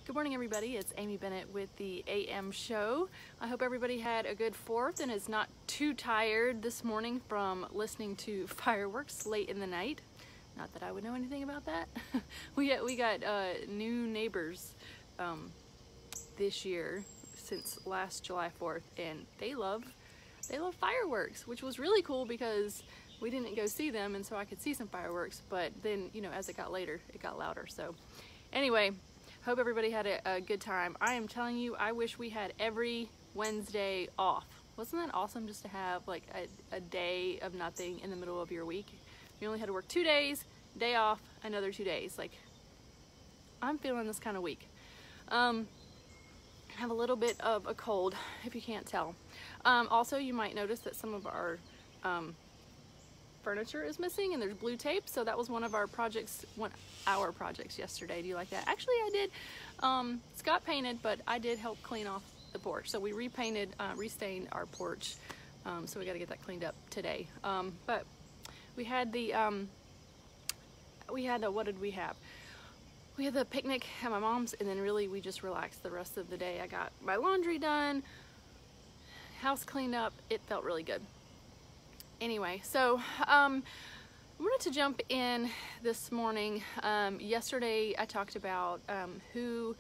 Good morning, everybody. It's Amy Bennett with the AM show. I hope everybody had a good 4th and is not too tired this morning from listening to fireworks late in the night. Not that I would know anything about that. we got new neighbors this year since last July 4th, and they love fireworks, which was really cool because we didn't go see them, and so I could see some fireworks. But then, as it got later, it got louder. So anyway, hope everybody had a good time. I am telling you, I wish we had every Wednesday off. Wasn't that awesome just to have like a day of nothing in the middle of your week? You only had to work 2 days, day off, another 2 days. Like, I'm feeling this kind of week. I have a little bit of a cold, if you can't tell. Also, you might notice that some of our furniture is missing and there's blue tape, so that was one of our projects yesterday. Do you like that? Actually, I did. Scott painted, but I did help clean off the porch. So we repainted, restained our porch, so we got to get that cleaned up today. But we had the what did we have? We had the picnic at my mom's, and then really we just relaxed the rest of the day. I got my laundry done, house cleaned up. It felt really good. Anyway, so I wanted to jump in this morning. Yesterday I talked about who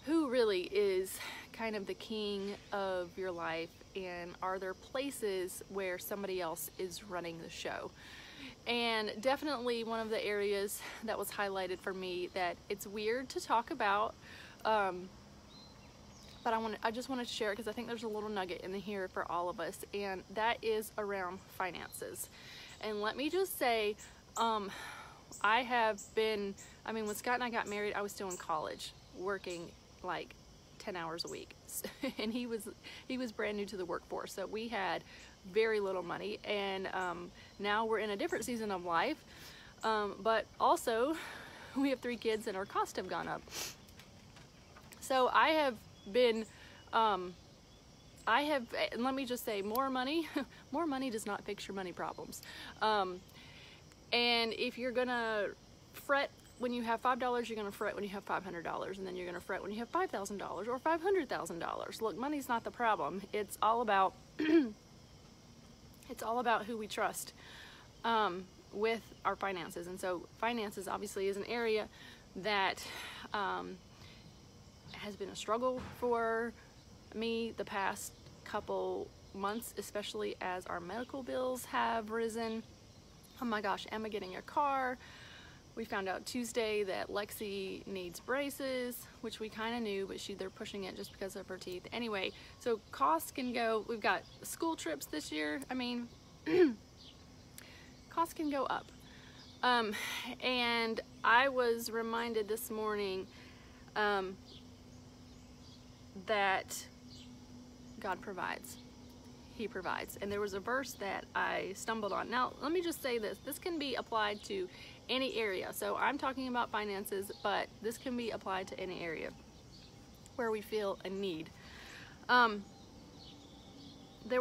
really is kind of the king of your life, and are there places where somebody else is running the show. And definitely one of the areas that was highlighted for me that it's weird to talk about, but I just wanted to share it because I think there's a little nugget in here for all of us, and that is around finances. And let me just say, when Scott and I got married, I was still in college, working like 10 hours a week, and he was brand new to the workforce, so we had very little money. And now we're in a different season of life, but also we have 3 kids and our costs have gone up. So and let me just say, more money does not fix your money problems. And if you're gonna fret when you have $5, you're gonna fret when you have $500, and then you're gonna fret when you have $5,000 or $500,000. Look, money's not the problem. It's all about it's all about who we trust with our finances. And so finances obviously is an area that has been a struggle for me the past couple months, especially as our medical bills have risen. Oh my gosh, Emma getting a car. We found out Tuesday that Lexi needs braces, which we kind of knew, but they're pushing it just because of her teeth. Anyway, so costs can go. We've got school trips this year. I mean, costs can go up. And I was reminded this morning that God provides. He provides. And there was a verse that I stumbled on. Now, let me just say this. This can be applied to any area. So I'm talking about finances, but this can be applied to any area where we feel a need. There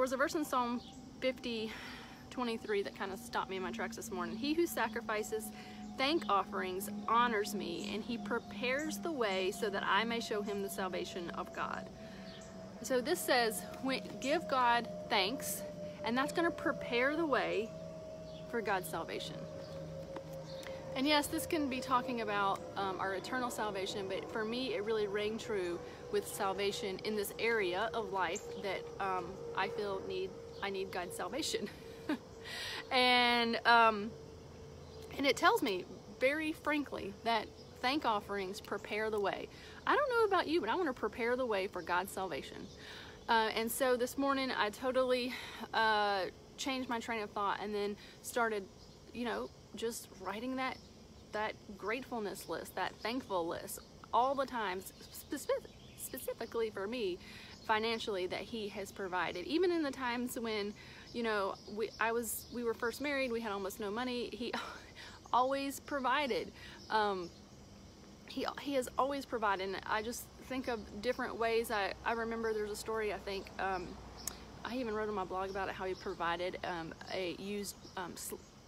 was a verse in Psalm 50:23 that kind of stopped me in my tracks this morning. He who sacrifices thank offerings honors me, and he prepares the way so that I may show him the salvation of God. So this says, give God thanks, and that's going to prepare the way for God's salvation. And yes, this can be talking about our eternal salvation, but for me it really rang true with salvation in this area of life that I feel I need God's salvation. And it tells me very frankly that thank offerings prepare the way. I don't know about you, but I want to prepare the way for God's salvation. And so this morning I totally changed my train of thought, and then started, just writing that gratefulness list, that thankful list, all the times, specifically for me, financially, that He has provided. Even in the times when, we were first married, we had almost no money, He always provided. He has always provided, and I just think of different ways. I remember there's a story, I think, I even wrote on my blog about it, how He provided a used,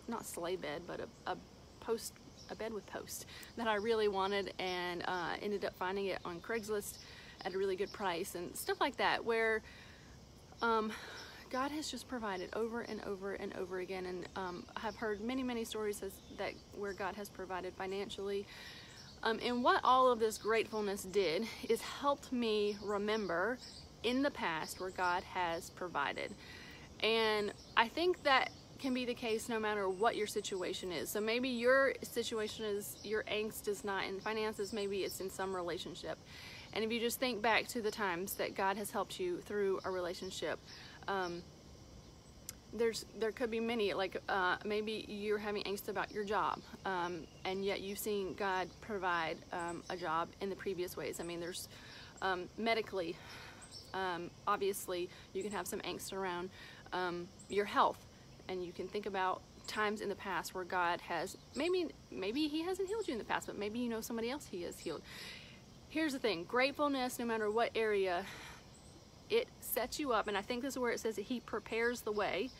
not sleigh bed, but a post a bedwith post that I really wanted, and ended up finding it on Craigslist at a really good price and stuff like that, where God has just provided over and over and over again. And I've heard many stories that where God has provided financially. And what all of this gratefulness did is helped me remember in the past where God has provided. And I think that can be the case no matter what your situation is. So maybe your situation is, your angst is not in finances, maybe it's in some relationship. And if you just think back to the times that God has helped you through a relationship, there could be many, like maybe you're having angst about your job, and yet you've seen God provide a job in the previous ways. I mean, there's medically, obviously you can have some angst around your health, and you can think about times in the past where God has, maybe he hasn't healed you in the past, but maybe you know somebody else he has healed. Here's the thing, gratefulness, no matter what area, it sets you up, and I think this is where it says that he prepares the way,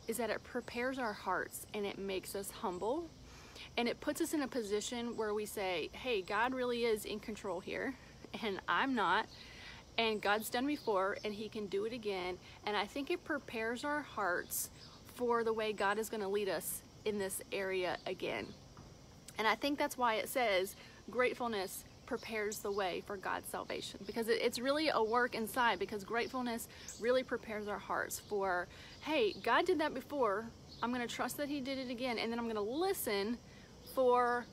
is that it prepares our hearts and it makes us humble, and it puts us in a position where we say, hey, God really is in control here and I'm not, and God's done before and he can do it again. And I think it prepares our hearts for the way God is going to lead us in this area again. And I think that's why it says gratefulness prepares the way for God's salvation, because it's really a work inside, because gratefulness really prepares our hearts for, hey, God did that before, I'm going to trust that he did it again, and then I'm going to listen for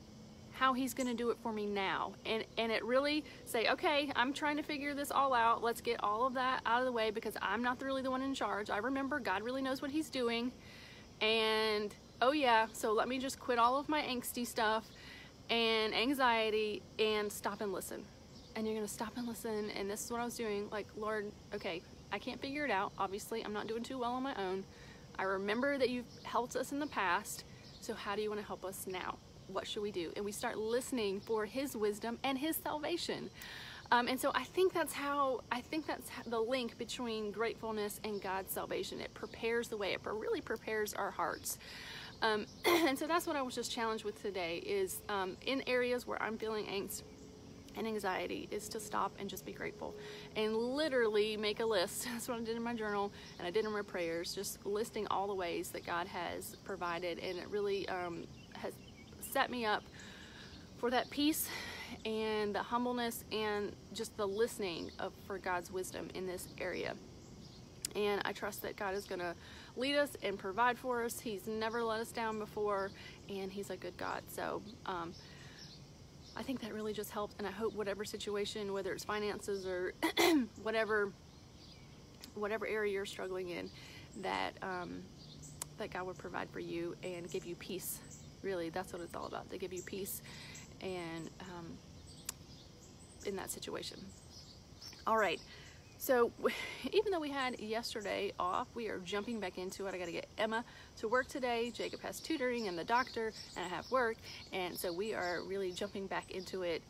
how he's going to do it for me now. And it really say, okay, I'm trying to figure this all out, let's get all of that out of the way, because I'm not really the one in charge. I remember God really knows what he's doing, and oh yeah, so let me just quit all of my angsty stuff and anxiety and stop and listen. And you're gonna stop and listen, and this is what I was doing, like, Lord, okay, I can't figure it out, obviously I'm not doing too well on my own. I remember that you've helped us in the past, so how do you want to help us now? What should we do? And we start listening for his wisdom and his salvation. And so I think that's the link between gratefulness and God's salvation. It prepares the way, it really prepares our hearts. And so that's what I was just challenged with today, is in areas where I'm feeling angst and anxiety, is to stop and just be grateful and literally make a list. That's what I did in my journal, and I did in my prayers, just listing all the ways that God has provided, and it really has set me up for that peace and the humbleness and just the listening for God's wisdom in this area. And I trust that God is going to lead us and provide for us. He's never let us down before, and he's a good God. So I think that really just helped, and I hope whatever situation, whether it's finances or whatever area you're struggling in, that that God would provide for you and give you peace. Really, that's what it's all about, to give you peace and in that situation. All right. So even though we had yesterday off, we are jumping back into it. I got to get Emma to work today. Jacob has tutoring and the doctor, and I have work. And so we are really jumping back into it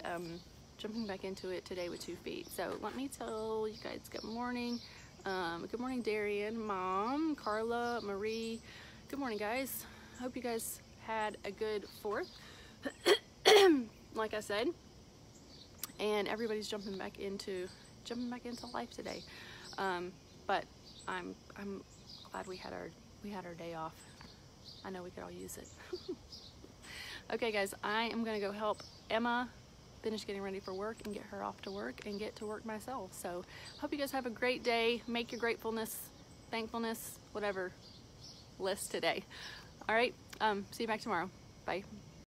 today with 2 feet. So let me tell you guys good morning. Good morning, Darian, Mom, Carla, Marie. Good morning, guys. Hope you guys had a good 4th, like I said. And everybody's jumping back into life today, but I'm glad we had our day off. I know we could all use it. Okay, guys, I am gonna go help Emma finish getting ready for work and get her off to work and get to work myself. So hope you guys have a great day. Make your gratefulness, thankfulness, whatever list today. All right, see you back tomorrow. Bye.